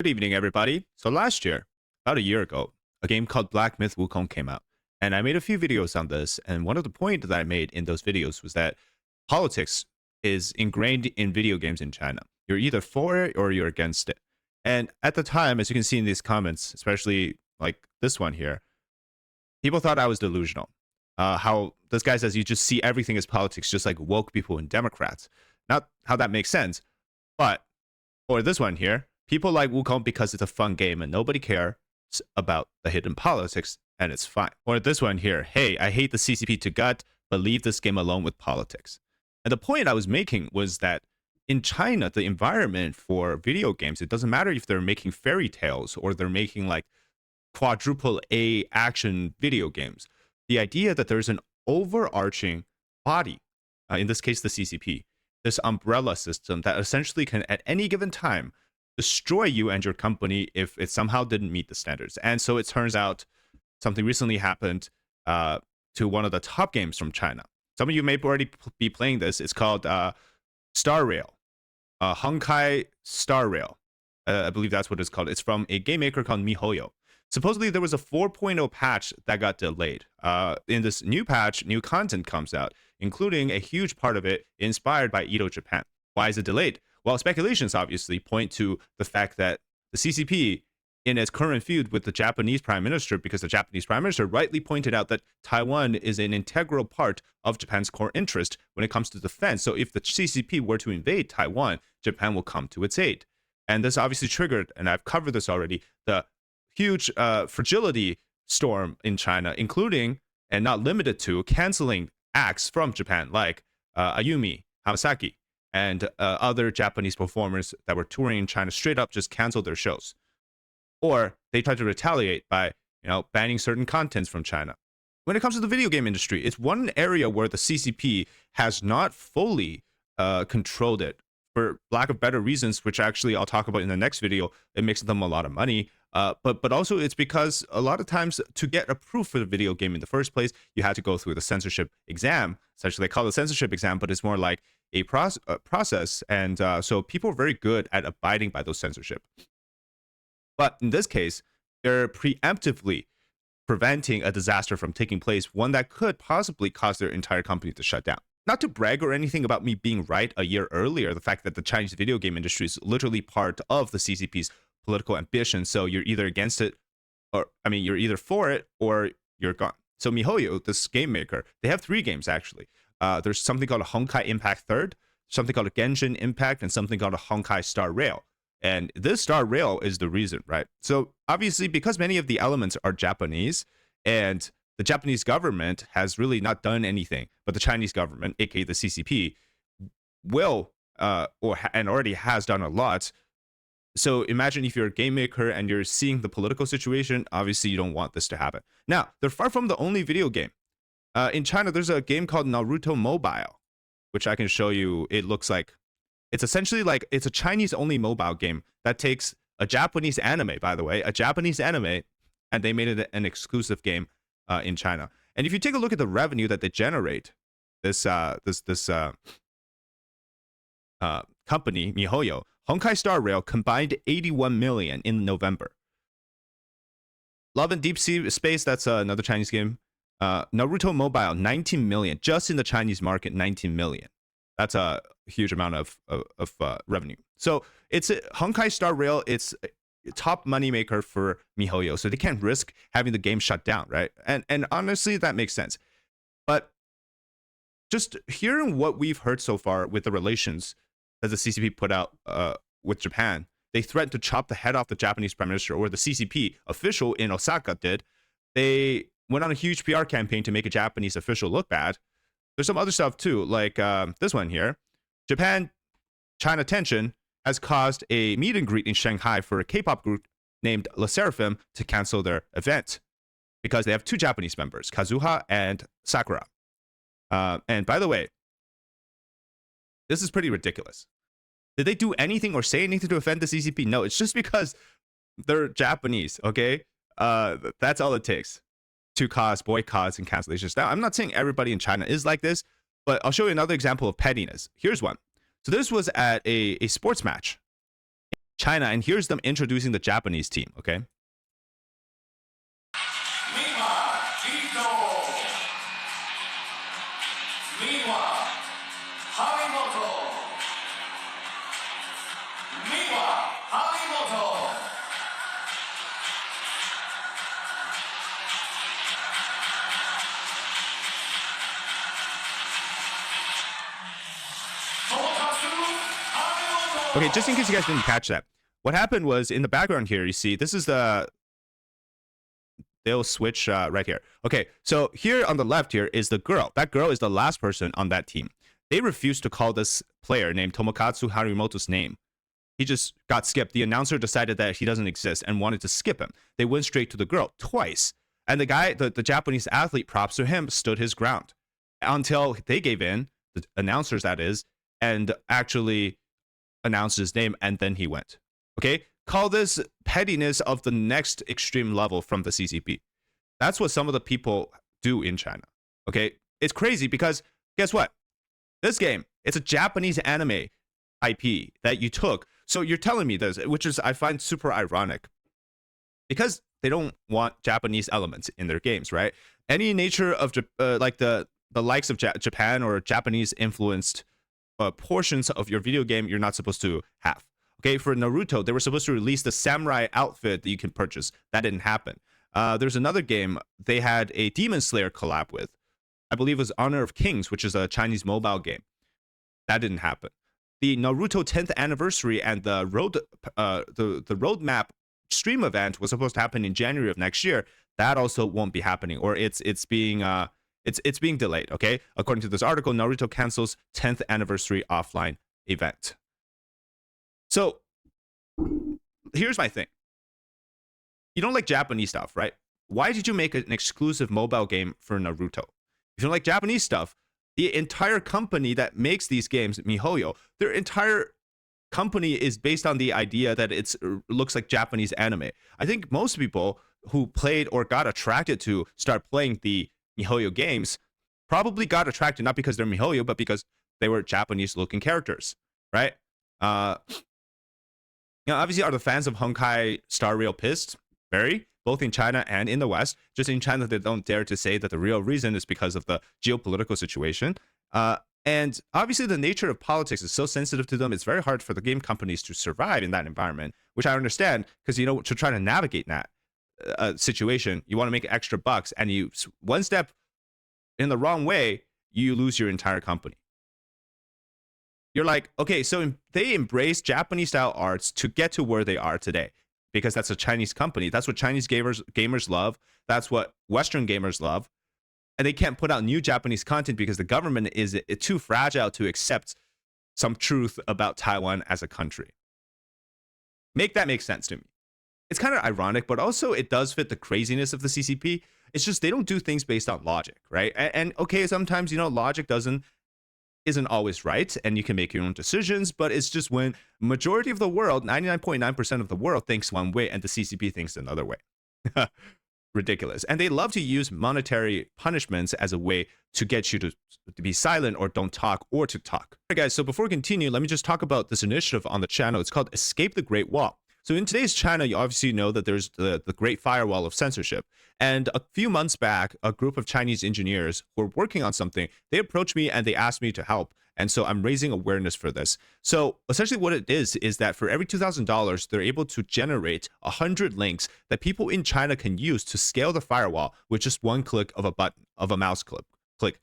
Good evening, everybody. So last year, about a year ago, a game called Black Myth Wukong came out. And I made a few videos on this. And one of the points that I made in those videos was that politics is ingrained in video games in China. You're either for it or you're against it. And at the time, as you can see in these comments, especially like this one here, people thought I was delusional. How this guy says you just see everything as politics, just like woke people and Democrats. Not how that makes sense, but or this one here, people like Wukong because it's a fun game and nobody cares about the hidden politics and it's fine. Or this one here, hey, I hate the CCP to gut, but leave this game alone with politics. And the point I was making was that in China, the environment for video games, it doesn't matter if they're making fairy tales or they're making like quadruple A action video games. The idea that there's an overarching body, in this case, the CCP, this umbrella system that essentially can at any given time destroy you and your company if it somehow didn't meet the standards. And so it turns out something recently happened to one of the top games from China. Some of you may already be playing this. It's called Star Rail, Honkai Star Rail. I believe that's what it's called. It's from a game maker called MiHoYo. Supposedly there was a 4.0 patch that got delayed. In this new patch, new content comes out, including a huge part of it inspired by Edo, Japan. Why is it delayed? Well, speculations obviously point to the fact that the CCP, in its current feud with the Japanese Prime Minister, because the Japanese Prime Minister rightly pointed out that Taiwan is an integral part of Japan's core interest when it comes to defense. So if the CCP were to invade Taiwan, Japan will come to its aid. And this obviously triggered, and I've covered this already, the huge fragility storm in China, including and not limited to canceling acts from Japan like Ayumi, Hamasaki, and other Japanese performers that were touring in China straight up just canceled their shows. Or they tried to retaliate by, banning certain contents from China. When it comes to the video game industry, it's one area where the CCP has not fully controlled it for lack of better reasons, which actually I'll talk about in the next video. It makes them a lot of money. But also it's because a lot of times to get approved for the video game in the first place, you had to go through the censorship exam. Essentially, they call it censorship exam, but it's more like a process. And so people are very good at abiding by those censorship. But in this case, they're preemptively preventing a disaster from taking place, one that could possibly cause their entire company to shut down. Not to brag or anything about me being right a year earlier, the fact that the Chinese video game industry is literally part of the CCP's political ambition. So you're either against it, you're either for it or you're gone. So MiHoYo, this game maker, they have 3 games actually. There's something called a Honkai Impact 3rd, something called a Genshin Impact, and something called a Honkai Star Rail. And this Star Rail is the reason, right? So obviously, because many of the elements are Japanese, and the Japanese government has really not done anything, but the Chinese government, aka the CCP, will and already has done a lot. So imagine if you're a game maker and you're seeing the political situation, obviously you don't want this to happen. Now, they're far from the only video game. In China, there's a game called Naruto Mobile, which I can show you. It looks like it's essentially like it's a Chinese-only mobile game that takes a Japanese anime, by the way, a Japanese anime, and they made it an exclusive game in China. And if you take a look at the revenue that they generate, this company, MiHoYo, Honkai Star Rail combined 81 million in November. Love and Deep Sea Space, that's another Chinese game. Naruto Mobile, 19 million. Just in the Chinese market, 19 million. That's a huge amount of revenue. So it's Honkai Star Rail, it's a top moneymaker for MiHoYo. So they can't risk having the game shut down, right? And honestly, that makes sense. But just hearing what we've heard so far with the relations that the CCP put out with Japan, they threatened to chop the head off the Japanese Prime Minister, or the CCP official in Osaka did. They went on a huge PR campaign to make a Japanese official look bad. There's some other stuff too, like this one here. Japan-China tension has caused a meet and greet in Shanghai for a K-pop group named Le Seraphim to cancel their event because they have 2 Japanese members, Kazuha and Sakura. And by the way, this is pretty ridiculous. Did they do anything or say anything to offend the CCP? No, it's just because they're Japanese, okay? That's all it takes to cause boycotts and cancellations. Now, I'm not saying everybody in China is like this, but I'll show you another example of pettiness. Here's one. So this was at a sports match China, and here's them introducing the Japanese team, okay? Okay, just in case you guys didn't catch that, what happened was in the background here, you see, this is they'll switch right here. Okay, so here on the left here is the girl. That girl is the last person on that team. They refused to call this player named Tomokazu Harimoto's name. He just got skipped. The announcer decided that he doesn't exist and wanted to skip him. They went straight to the girl twice. And the guy, the Japanese athlete, props to him, stood his ground until they gave in, the announcers that is, and actually announced his name, and then he went. Okay? Call this pettiness of the next extreme level from the CCP. That's what some of the people do in China. Okay? It's crazy because guess what? This game, it's a Japanese anime IP that you took. So you're telling me this, which is I find super ironic, because they don't want Japanese elements in their games, right? Any nature of like the likes of Japan or Japanese influenced portions of your video game, you're not supposed to have. Okay, for Naruto, they were supposed to release the samurai outfit that you can purchase. That didn't happen. There's another game they had a Demon Slayer collab with. I believe it was Honor of Kings, which is a Chinese mobile game. That didn't happen. The Naruto 10th anniversary and the roadmap stream event was supposed to happen in January of next year. That also won't be happening, or it's being delayed. Okay, according to this article, Naruto cancels 10th anniversary offline event. So here's my thing. You don't like Japanese stuff, right? Why did you make an exclusive mobile game for Naruto? If you don't like Japanese stuff, the entire company that makes these games, MiHoYo, their entire company is based on the idea that it looks like Japanese anime. I think most people who played or got attracted to start playing the MiHoYo games probably got attracted not because they're MiHoYo, but because they were Japanese-looking characters, right? Obviously, are the fans of Honkai Star Rail pissed? Very, both in China and in the West. Just in China, they don't dare to say that the real reason is because of the geopolitical situation. And obviously, the nature of politics is so sensitive to them, it's very hard for the game companies to survive in that environment, which I understand, because, to try to navigate that situation, you want to make extra bucks, and you one step in the wrong way, you lose your entire company. You're like, okay, so they embrace Japanese style arts to get to where they are today, because that's a Chinese company. That's what Chinese gamers love. That's what Western gamers love. And they can't put out new Japanese content because the government is too fragile to accept some truth about Taiwan as a country. Make that make sense to me. It's kind of ironic, but also it does fit the craziness of the CCP. It's just they don't do things based on logic, right? And okay, sometimes, logic isn't always right, and you can make your own decisions, but it's just when majority of the world, 99.9% of the world, thinks one way and the CCP thinks another way. Ridiculous. And they love to use monetary punishments as a way to get you to be silent or don't talk or to talk. All right, guys, so before we continue, let me just talk about this initiative on the channel. It's called Escape the Great Wall. So in today's China, you obviously know that there's the Great Firewall of censorship. And a few months back, a group of Chinese engineers who were working on something, they approached me and they asked me to help. And so I'm raising awareness for this. So essentially what it is that for every $2,000, they're able to generate 100 links that people in China can use to scale the firewall with just one click of a button, of a mouse click.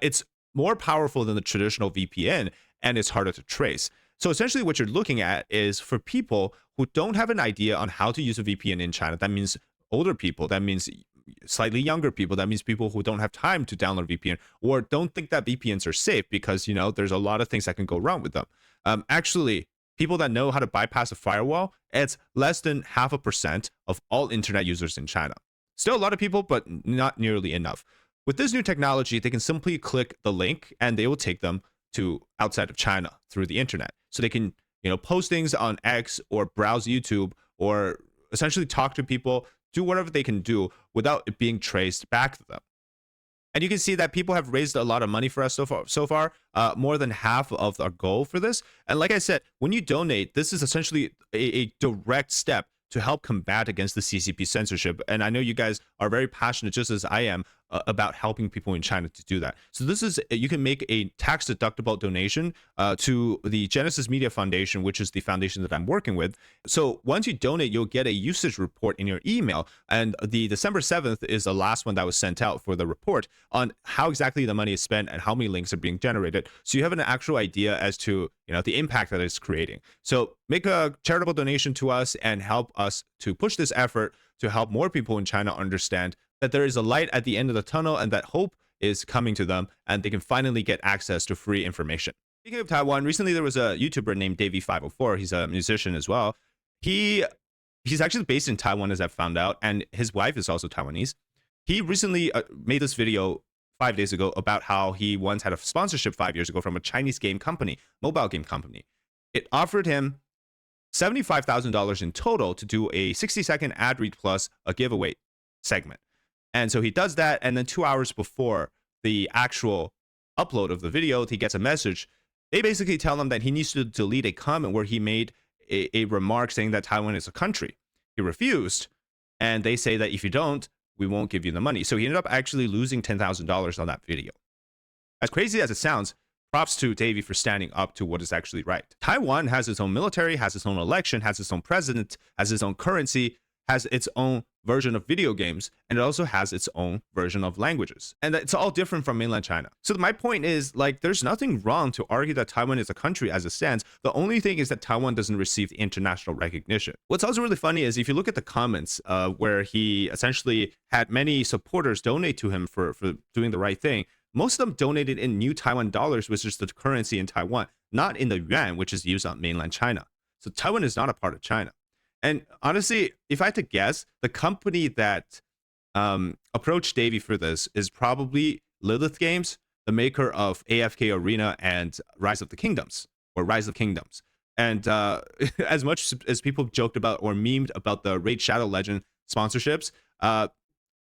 It's more powerful than the traditional VPN, and it's harder to trace. So essentially what you're looking at is for people who don't have an idea on how to use a VPN in China. That means older people, that means slightly younger people, that means people who don't have time to download VPN or don't think that VPNs are safe because, there's a lot of things that can go wrong with them. Actually, people that know how to bypass a firewall, it's less than 0.5% of all internet users in China. Still a lot of people, but not nearly enough. With this new technology, they can simply click the link and they will take them to outside of China through the internet. So they can, post things on X or browse YouTube or essentially talk to people, do whatever they can do without it being traced back to them. And you can see that people have raised a lot of money for us so far, more than half of our goal for this. And like I said, when you donate, this is essentially a direct step to help combat against the CCP censorship. And I know you guys are very passionate, just as I am, about helping people in China to do that. So this is, you can make a tax deductible donation to the Genesis Media Foundation, which is the foundation that I'm working with. So once you donate, you'll get a usage report in your email. And the December 7th is the last one that was sent out for the report on how exactly the money is spent and how many links are being generated. So you have an actual idea as to, the impact that it's creating. So make a charitable donation to us and help us to push this effort to help more people in China understand that there is a light at the end of the tunnel and that hope is coming to them and they can finally get access to free information. Speaking of Taiwan, recently there was a YouTuber named Davey504. He's a musician as well. He's actually based in Taiwan, as I've found out, and his wife is also Taiwanese. He recently made this video 5 days ago about how he once had a sponsorship 5 years ago from a Chinese game company, mobile game company. It offered him $75,000 in total to do a 60-second ad read plus a giveaway segment. And so he does that, and then 2 hours before the actual upload of the video, he gets a message. They basically tell him that he needs to delete a comment where he made a remark saying that Taiwan is a country. He refused, and they say that if you don't, we won't give you the money. So he ended up actually losing $10,000 on that video. As crazy as it sounds, props to Davey for standing up to what is actually right. Taiwan has its own military, has its own election, has its own president, has its own currency, has its own version of video games, and it also has its own version of languages. And it's all different from mainland China. So my point is, there's nothing wrong to argue that Taiwan is a country as it stands. The only thing is that Taiwan doesn't receive international recognition. What's also really funny is if you look at the comments where he essentially had many supporters donate to him for doing the right thing, most of them donated in new Taiwan dollars, which is the currency in Taiwan, not in the yuan, which is used on mainland China. So Taiwan is not a part of China. And honestly, if I had to guess, the company that approached Davey for this is probably Lilith Games, the maker of AFK Arena and Rise of Kingdoms. And as much as people joked about or memed about the Raid Shadow Legend sponsorships,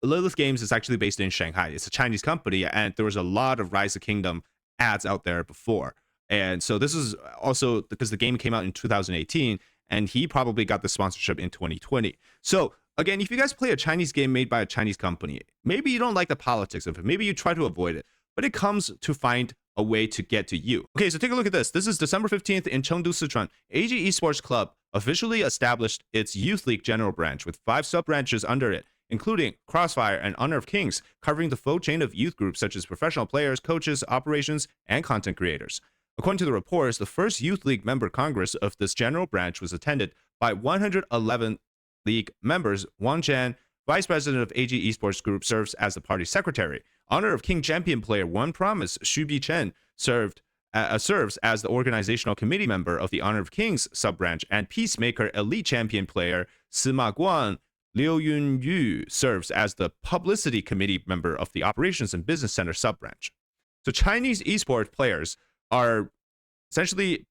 Lilith Games is actually based in Shanghai. It's a Chinese company, and there was a lot of Rise of Kingdom ads out there before. And so this is also because the game came out in 2018, and he probably got the sponsorship in 2020. So again, if you guys play a Chinese game made by a Chinese company, maybe you don't like the politics of it. Maybe you try to avoid it, but it comes to find a way to get to you. Okay, so take a look at this. This is December 15th in Chengdu, Sichuan. AG Esports Club officially established its Youth League General Branch with 5 sub-branches under it, including Crossfire and Honor of Kings, covering the full chain of youth groups such as professional players, coaches, operations, and content creators. According to the reports, the first Youth League member congress of this general branch was attended by 111 league members. Wang Jian, vice president of AG Esports Group, serves as the party secretary. Honor of King champion player One Promise Xu Bichen serves as the organizational committee member of the Honor of Kings sub-branch, and Peacemaker elite champion player Sima Guan Liu Yunyu serves as the publicity committee member of the operations and business center sub-branch. So Chinese esports players are essentially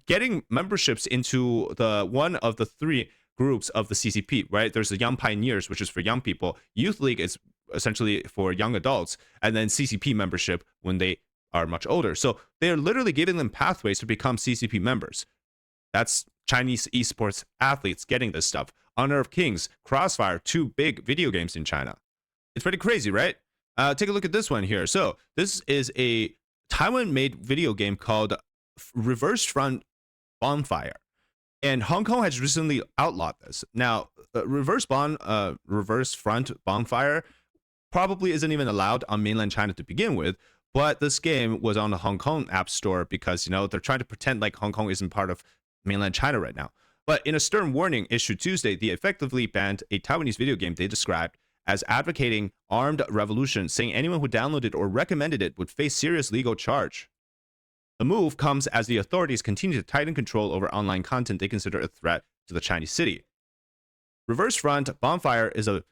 getting memberships into one of the 3 groups of the CCP, right? There's the Young Pioneers, which is for young people. Youth League is essentially for young adults, and then CCP membership when they are much older. So they're literally giving them pathways to become CCP members. That's Chinese esports athletes getting this stuff. Honor of Kings, Crossfire, 2 big video games in China. It's pretty crazy, right? Take a look at this one here. So this is a Taiwan-made video game called Reverse Front Bonfire, and Hong Kong has recently outlawed this. Now, Reverse Front Bonfire probably isn't even allowed on mainland China to begin with, but this game was on the Hong Kong App Store because, they're trying to pretend like Hong Kong isn't part of mainland China right now. But in a stern warning issued Tuesday, they effectively banned a Taiwanese video game they described as advocating armed revolution, saying anyone who downloaded or recommended it would face serious legal charge. The move comes as the authorities continue to tighten control over online content they consider a threat to the Chinese city. Reverse Front Bonfire is a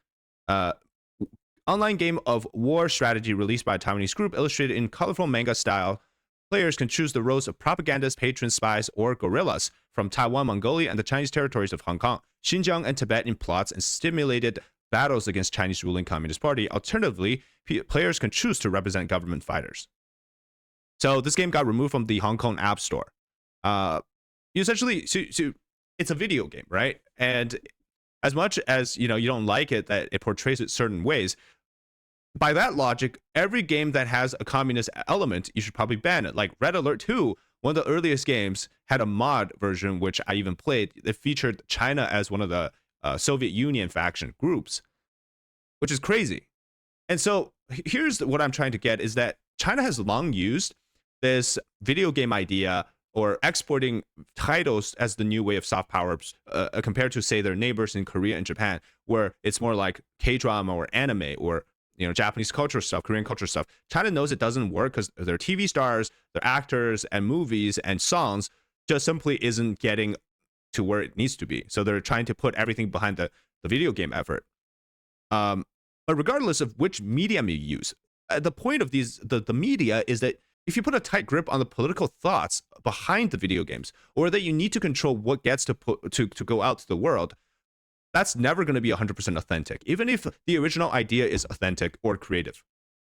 online game of war strategy released by a Taiwanese group, illustrated in colorful manga style. Players can choose the roles of propagandists, patrons, spies, or guerrillas from Taiwan, Mongolia, and the Chinese territories of Hong Kong, Xinjiang, and Tibet in plots and stimulated battles against Chinese ruling Communist Party. Alternatively, players can choose to represent government fighters. So this game got removed from the Hong Kong App Store. Essentially, it's a video game, right? And as much as you don't like it that it portrays it certain ways, by that logic, every game that has a communist element, you should probably ban it. Like Red Alert 2, one of the earliest games, had a mod version, which I even played. It featured China as one of the Soviet Union faction groups, which is crazy. And so here's what I'm trying to get is that China has long used this video game idea or exporting titles as the new way of soft power compared to, say, their neighbors in Korea and Japan, where it's more like K-drama or anime or Japanese culture stuff, Korean culture stuff. China knows it doesn't work because their TV stars, their actors, and movies and songs just simply isn't getting to where it needs to be. So they're trying to put everything behind the video game effort. But regardless of which medium you use, the point of the media is that if you put a tight grip on the political thoughts behind the video games, or that you need to control what gets to go out to the world, that's never going to be 100% authentic, even if the original idea is authentic or creative.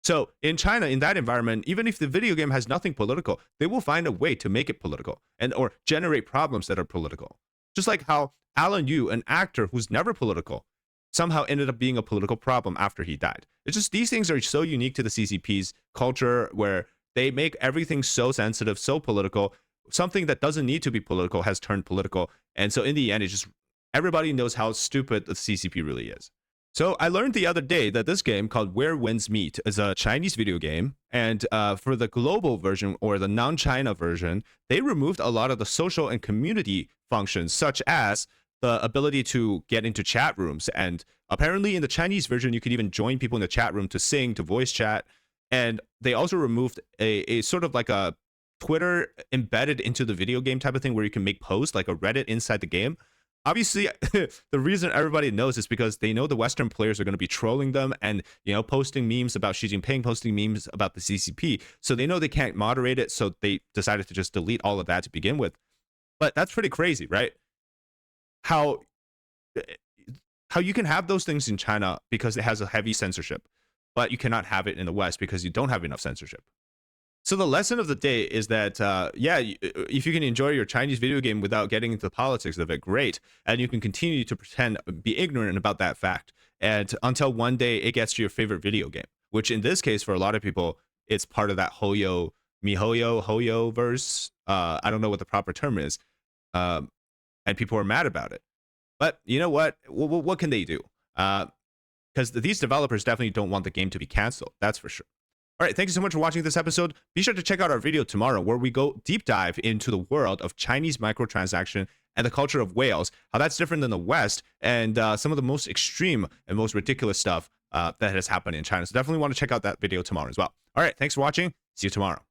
So in China, in that environment, even if the video game has nothing political, they will find a way to make it political or generate problems that are political. Just like how Alan Yu, an actor who's never political, somehow ended up being a political problem after he died. It's just these things are so unique to the CCP's culture, where they make everything so sensitive, so political. Something that doesn't need to be political has turned political. And so in the end, it's just everybody knows how stupid the CCP really is. So I learned the other day that this game called Where Winds Meet is a Chinese video game. And for the global version or the non-China version, they removed a lot of the social and community functions, such as the ability to get into chat rooms. And apparently in the Chinese version, you could even join people in the chat room to sing, to voice chat. And they also removed a sort of like a Twitter embedded into the video game type of thing where you can make posts like a Reddit inside the game. Obviously, the reason everybody knows is because they know the Western players are going to be trolling them and, posting memes about Xi Jinping, posting memes about the CCP. So they know they can't moderate it. So they decided to just delete all of that to begin with. But that's pretty crazy, right? How you can have those things in China because it has a heavy censorship, but you cannot have it in the West because you don't have enough censorship. So the lesson of the day is that, if you can enjoy your Chinese video game without getting into the politics of it, great. And you can continue to be ignorant about that fact. And until one day it gets to your favorite video game, which in this case, for a lot of people, it's part of that Hoyo verse. I don't know what the proper term is. And people are mad about it. But you know what? What can they do? Because these developers definitely don't want the game to be canceled. That's for sure. All right, thank you so much for watching this episode. Be sure to check out our video tomorrow where we go deep dive into the world of Chinese microtransaction and the culture of whales, how that's different than the West, and some of the most extreme and most ridiculous stuff that has happened in China. So definitely want to check out that video tomorrow as well. All right, thanks for watching. See you tomorrow.